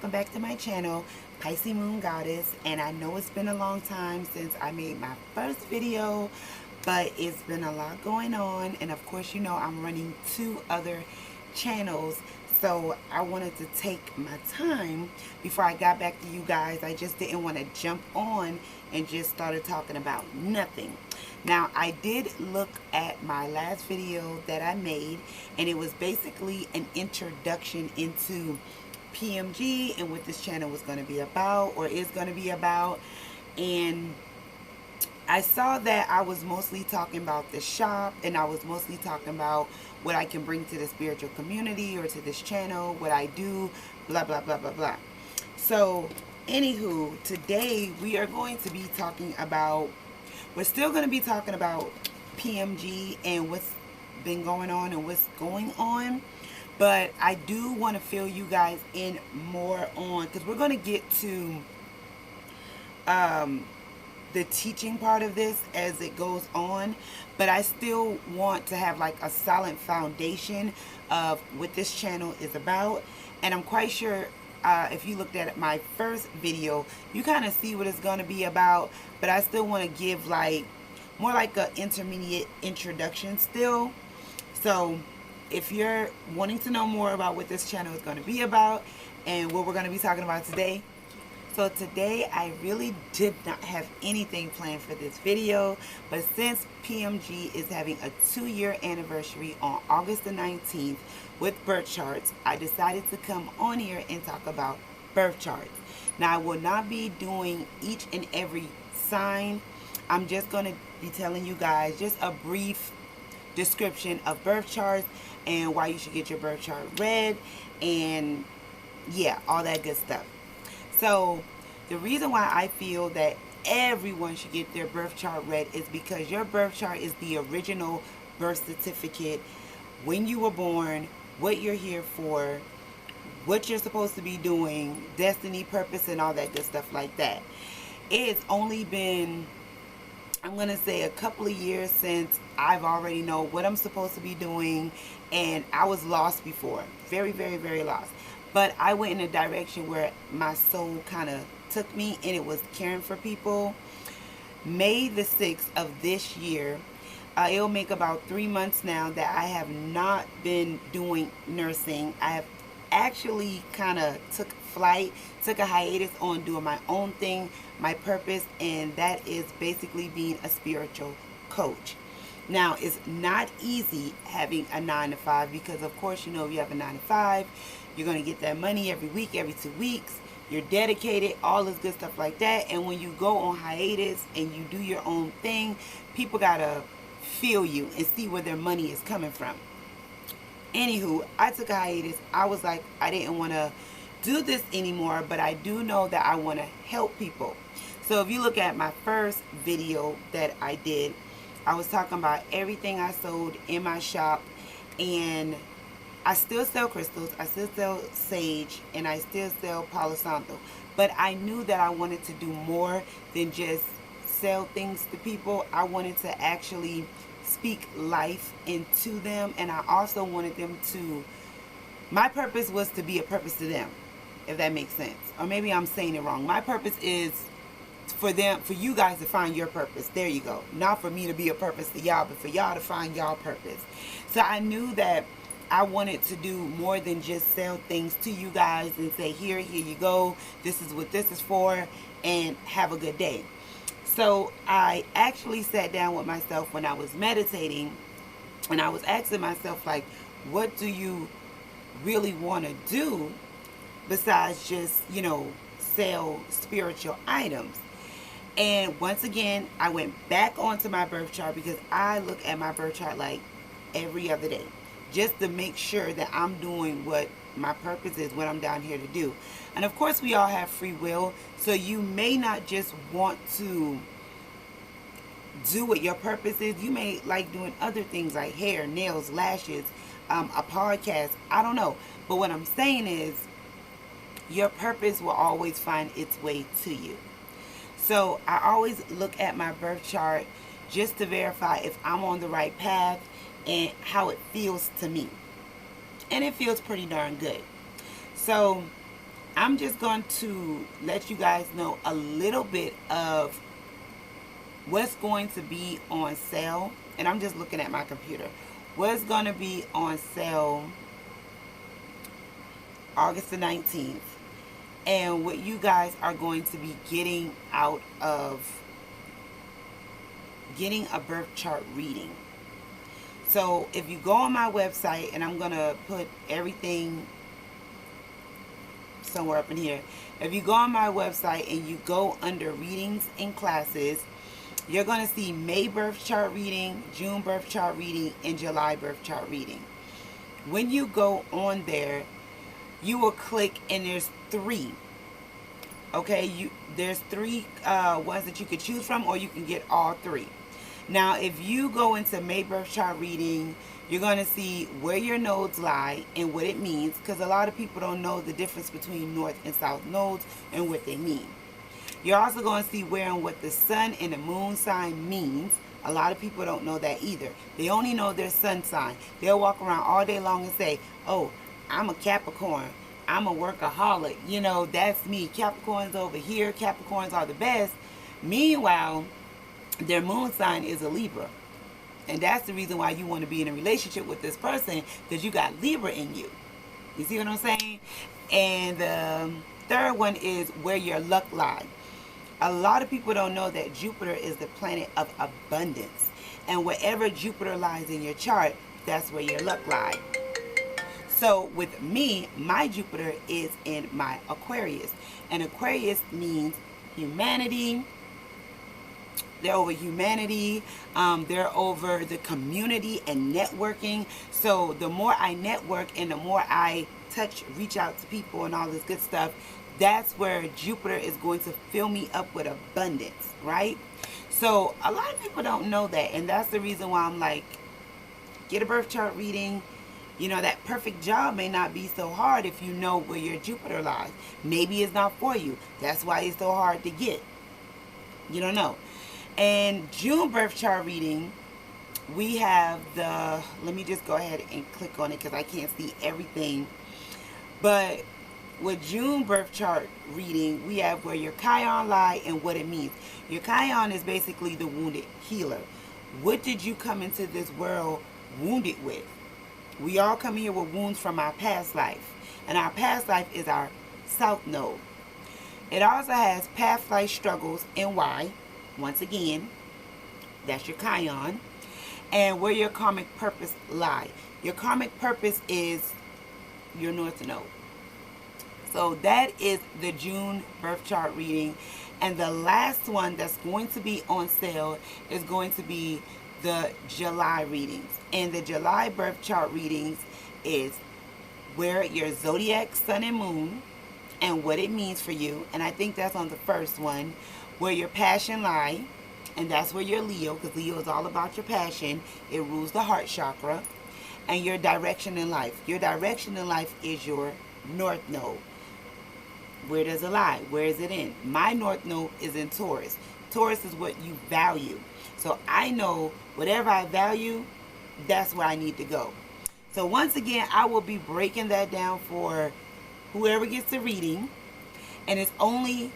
welcome back to my channel, Pisces Moon Goddess. And I know it's been a long time since I made my first video, but it's been a lot going on, and of course you know I'm running 2 other channels, so I wanted to take my time before I got back to you guys. I just didn't want to jump on and just started talking about nothing. Now, I did look at my last video that I made, and it was basically an introduction into PMG and what this channel was going to be about, or is going to be about. And I saw that I was mostly talking about the shop, and I was mostly talking about what I can bring to the spiritual community or to this channel, what I do, blah blah blah blah blah. So anywho, today we are going to be talking about, we're still going to be talking about PMG and what's been going on and what's going on, but I do want to fill you guys in more on, because we're going to get to the teaching part of this as it goes on, but I still want to have like a solid foundation of what this channel is about. And I'm quite sure if you looked at my first video, you kind of see what it's going to be about, but I still want to give like more like an intermediate introduction still. So if you're wanting to know more about what this channel is going to be about and what we're going to be talking about today, so today I really did not have anything planned for this video, but since PMG is having a 2-year anniversary on August the 19th with birth charts, I decided to come on here and talk about birth charts. Now, I will not be doing each and every sign. I'm just going to be telling you guys just a brief description of birth charts and why you should get your birth chart read, and yeah, all that good stuff. So the reason why I feel that everyone should get their birth chart read is because your birth chart is the original birth certificate, when you were born, what you're here for, what you're supposed to be doing, destiny, purpose, and all that good stuff like that. It's only been, I'm going to say, a couple of years since I've already know what I'm supposed to be doing, and I was lost before, very, very, very lost. But I went in a direction where my soul kind of took me, and it was caring for people. May the 6th of this year, it'll make about 3 months now that I have not been doing nursing. I have actually kind of took a hiatus on doing my own thing, my purpose, and that is basically being a spiritual coach. Now, it's not easy having a 9-to-5, because of course, you know, if you have a 9-to-5, you're going to get that money every week, every 2 weeks. You're dedicated, all this good stuff like that. And when you go on hiatus and you do your own thing, people got to feel you and see where their money is coming from. Anywho, I took a hiatus. I was like, I didn't want to do this anymore, but I do know that I want to help people. So if you look at my first video that I did, I was talking about everything I sold in my shop, and I still sell crystals, I still sell sage, and I still sell Palo Santo. But I knew that I wanted to do more than just sell things to people. I wanted to actually speak life into them, and I also wanted them to, my purpose was to be a purpose to them, if that makes sense. Or maybe I'm saying it wrong. My purpose is for them, for you guys to find your purpose. There you go. Not for me to be a purpose to y'all, but for y'all to find y'all purpose. So I knew that I wanted to do more than just sell things to you guys and say, here you go, this is what this is for, and have a good day. So I actually sat down with myself when I was meditating, and I was asking myself, like, what do you really want to do besides just, you know, sell spiritual items? And once again, I went back onto my birth chart, because I look at my birth chart like every other day, just to make sure that I'm doing what my purpose is, what I'm down here to do. And of course, we all have free will, so you may not just want to do what your purpose is. You may like doing other things like hair, nails, lashes, a podcast, I don't know. But what I'm saying is, your purpose will always find its way to you. So I always look at my birth chart just to verify if I'm on the right path and how it feels to me. And it feels pretty darn good. So I'm just going to let you guys know a little bit of what's going to be on sale. And I'm just looking at my computer. What's going to be on sale August the 19th. And what you guys are going to be getting out of getting a birth chart reading. So if you go on my website, and I'm going to put everything somewhere up in here. If you go on my website and you go under readings and classes, you're going to see May birth chart reading, June birth chart reading, and July birth chart reading. When you go on there, you will click, and there's 3. Okay, there's 3 ones that you could choose from, or you can get all 3. Now, if you go into May birth chart reading, you're going to see where your nodes lie and what it means, because a lot of people don't know the difference between north and south nodes and what they mean. You're also going to see where and what the sun and the moon sign means. A lot of people don't know that either. They only know their sun sign. They'll walk around all day long and say, oh, I'm a Capricorn. I'm a workaholic. You know, that's me. Capricorns over here. Capricorns are the best. Meanwhile, their moon sign is a Libra. And that's the reason why you want to be in a relationship with this person, because you got Libra in you. You see what I'm saying? And the third one is where your luck lies. A lot of people don't know that Jupiter is the planet of abundance. And wherever Jupiter lies in your chart, that's where your luck lies. So with me, my Jupiter is in my Aquarius. And Aquarius means humanity. They're over humanity. They're over the community and networking. So the more I network and the more I reach out to people and all this good stuff, that's where Jupiter is going to fill me up with abundance, right? So a lot of people don't know that. And that's the reason why I'm like, get a birth chart reading. You know, that perfect job may not be so hard if you know where your Jupiter lies. Maybe it's not for you. That's why it's so hard to get. You don't know. And June birth chart reading, we have the, let me just go ahead and click on it because I can't see everything. But with June birth chart reading, we have where your Chiron lie and what it means. Your Chiron is basically the wounded healer. What did you come into this world wounded with? We all come here with wounds from our past life. And our past life is our south node. It also has past life struggles and why. Once again, that's your Chiron. And where your karmic purpose lie. Your karmic purpose is your north node. So that is the June birth chart reading. And the last one that's going to be on sale is going to be the July readings. And the July birth chart readings is where your zodiac sun and moon and what it means for you. And I think that's on the first one. Where your passion lie, and that's where you're Leo, because Leo is all about your passion. It rules the heart chakra. And your direction in life. Your direction in life is your north node. Where does it lie? Where is it in? My north node is in Taurus. Taurus is what you value. So I know whatever I value, that's where I need to go. So once again, I will be breaking that down for whoever gets the reading. And it's only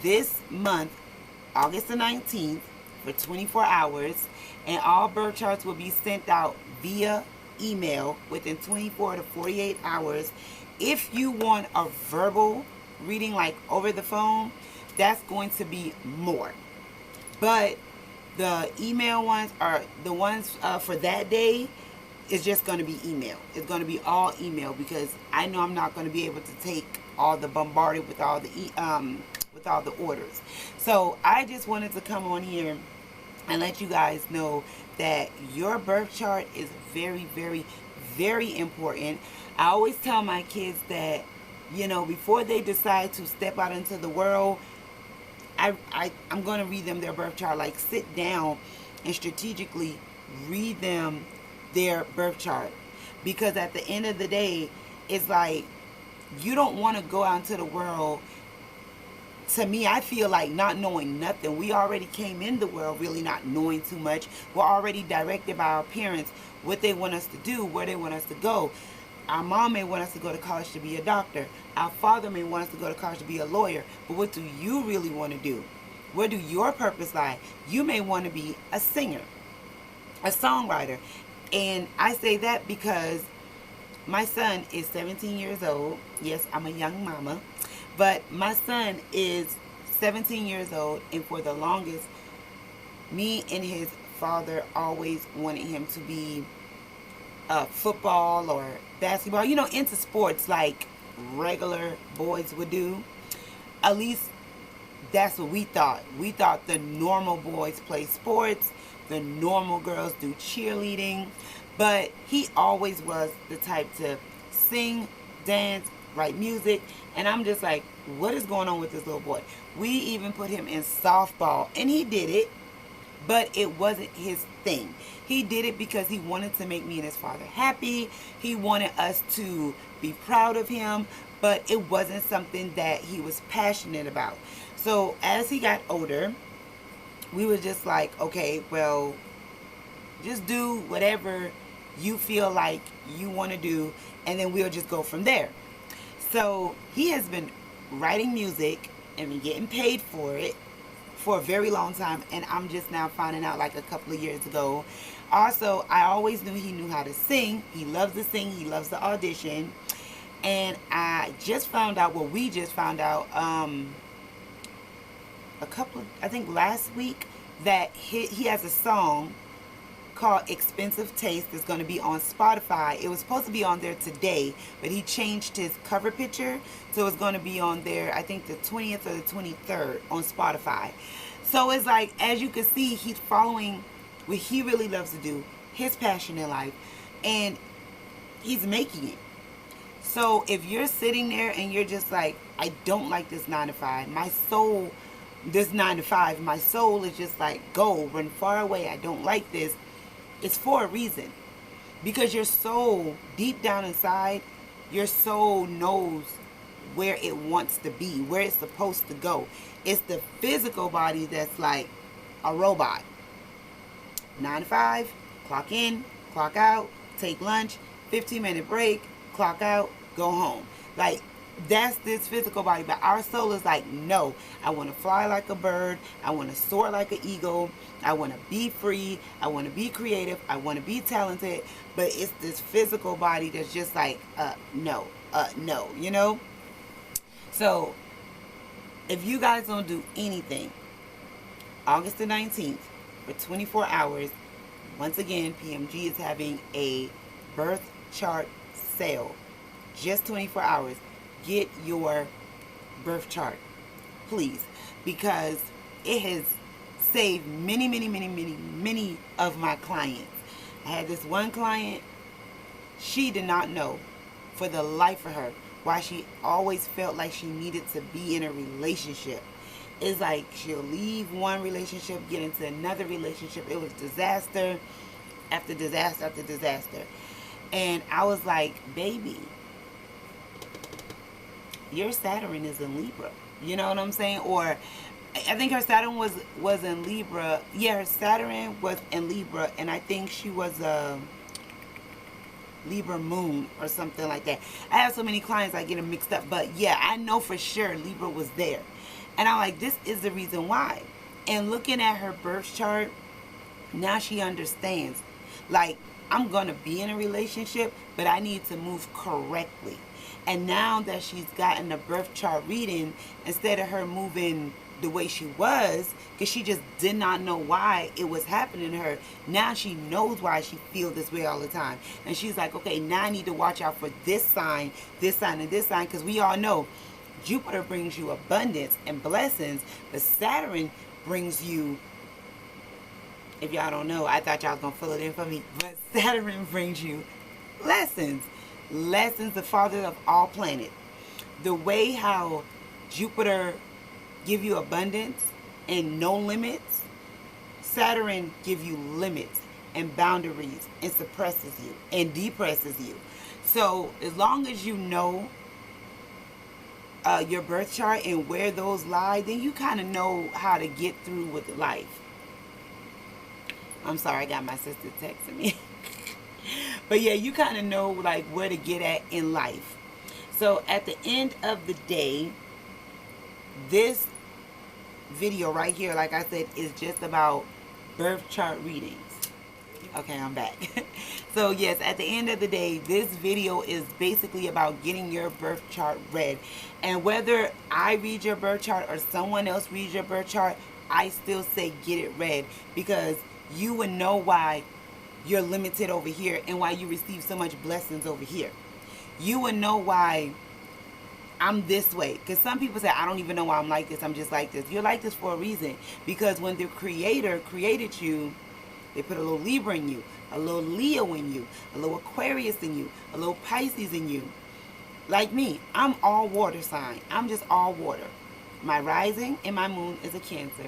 this month, August the 19th, for 24 hours. And all birth charts will be sent out via email within 24 to 48 hours. If you want a verbal reading, like over the phone, that's going to be more. But the email ones are the ones for that day. Is just going to be email. It's going to be all email, because I know I'm not going to be able to take all the bombarded with all the orders. So I just wanted to come on here and let you guys know that your birth chart is very, very, very important. I always tell my kids that, you know, before they decide to step out into the world, I'm going to read them their birth chart. Like, sit down and strategically read them their birth chart. Because at the end of the day, it's like, you don't want to go out into the world. To me, I feel like not knowing nothing. We already came in the world really not knowing too much. We're already directed by our parents what they want us to do, where they want us to go. Our mom may want us to go to college to be a doctor. Our father may want us to go to college to be a lawyer. But what do you really want to do? Where do your purpose lie? You may want to be a singer, a songwriter. And I say that because my son is 17 years old. Yes, I'm a young mama. But my son is 17 years old. And for the longest, me and his father always wanted him to be football or basketball, into sports like regular boys would do. At least that's what we thought. We thought the normal boys play sports, the normal girls do cheerleading, but he always was the type to sing, dance, write music, and I'm just like, what is going on with this little boy? We even put him in softball, and he did it, but it wasn't his thing. He did it because he wanted to make me and his father happy. He wanted us to be proud of him, but it wasn't something that he was passionate about. So as he got older, we were just like, okay, well, just do whatever you feel like you want to do, and then we'll just go from there. So he has been writing music and been getting paid for it for a very long time, and I'm just now finding out like a couple of years ago. Also, I always knew he knew how to sing. He loves to sing. He loves to audition. And I just found out, well, we just found out I think last week, that he has a song called Expensive Taste that's going to be on Spotify. It was supposed to be on there today, but he changed his cover picture, so it's going to be on there, I think the 20th or the 23rd on Spotify. So it's like, as you can see, he's following what he really loves to do, his passion in life, and he's making it. So if you're sitting there and you're just like, I don't like this 9 to 5, my soul, this 9 to 5, my soul is just like, go, run far away, I don't like this. It's for a reason. Because your soul, deep down inside, your soul knows where it wants to be, where it's supposed to go. It's the physical body that's like a robot. 9 to 5, clock in, clock out, take lunch, 15-minute break, clock out, go home. Like, that's this physical body. But our soul is like, no, I want to fly like a bird. I want to soar like an eagle. I want to be free. I want to be creative. I want to be talented. But it's this physical body that's just like, no, you know? So, if you guys don't do anything, August the 19th, for 24 hours, once again, PMG is having a birth chart sale. Just 24 hours. Get your birth chart, please, because it has saved many of my clients. I had this one client, she did not know for the life of her why she always felt like she needed to be in a relationship. It's like she'll leave one relationship, get into another relationship. It was disaster after disaster after disaster. And I was like, baby, your Saturn is in Libra. You know what I'm saying? Or I think her Saturn was in Libra. Yeah, her Saturn was in Libra, and I think she was a Libra moon or something like that. I have so many clients I get them mixed up, but yeah, I know for sure Libra was there. And I'm like, this is the reason why. And looking at her birth chart, now she understands. Like, I'm going to be in a relationship, but I need to move correctly. And now that she's gotten a birth chart reading, instead of her moving the way she was, because she just did not know why it was happening to her, now she knows why she feels this way all the time. And she's like, okay, now I need to watch out for this sign, and this sign, because we all know Jupiter brings you abundance and blessings, but Saturn brings you, if y'all don't know, I thought y'all was going to fill it in for me, but Saturn brings you lessons. Lessons, the father of all planets. The way how Jupiter give you abundance and no limits, Saturn give you limits and boundaries and suppresses you and depresses you. So as long as you know your birth chart and where those lie, then you kind of know how to get through with life. I'm sorry, I got my sister texting me. But yeah, you kind of know like where to get at in life. So at the end of the day, this video right here, like I said, is just about birth chart readings. Okay, I'm back. So yes, at the end of the day, this video is basically about getting your birth chart read. And whether I read your birth chart or someone else reads your birth chart, I still say get it read, because you would know why you're limited over here and why you receive so much blessings over here. You would know why I'm this way. Because some people say, I don't even know why I'm like this. I'm just like this. You're like this for a reason. Because when the Creator created you, they put a little Libra in you, a little Leo in you, a little Aquarius in you, a little Pisces in you. Like me, I'm all water sign. I'm just all water. My rising and my moon is a Cancer,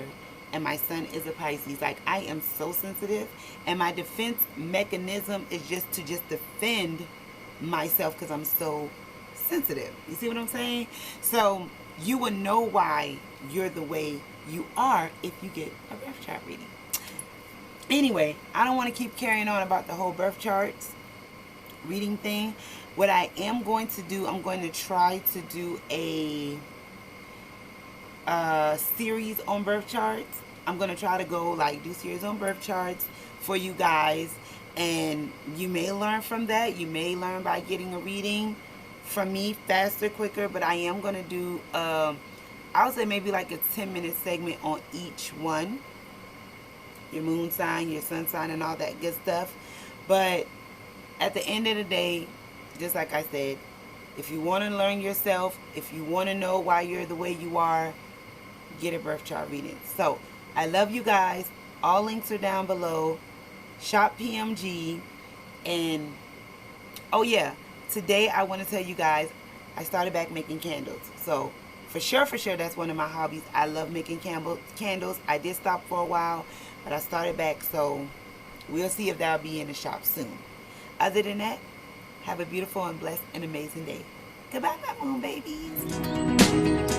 and my sun is a Pisces. Like, I am so sensitive, and my defense mechanism is just to defend myself because I'm so sensitive. You see what I'm saying? So you will know why you're the way you are if you get a birth chart reading. Anyway, I don't want to keep carrying on about the whole birth charts reading thing. What I am going to do, I'm going to try to do a series on birth charts. I'm going to try to go like do series on birth charts for you guys, and you may learn from that. You may learn by getting a reading from me faster, quicker, but I am going to do I would say maybe like a 10-minute segment on each one, your moon sign, your sun sign, and all that good stuff. But at the end of the day, just like I said, if you want to learn yourself, if you want to know why you're the way you are, get a birth chart reading. So I love you guys. All links are down below. Shop PMG. And oh yeah, today I want to tell you guys, I started back making candles. So for sure, that's one of my hobbies. I love making candles. I did stop for a while, but I started back, so we'll see if that'll be in the shop soon. Other than that, have a beautiful and blessed and amazing day. Goodbye, my moon babies.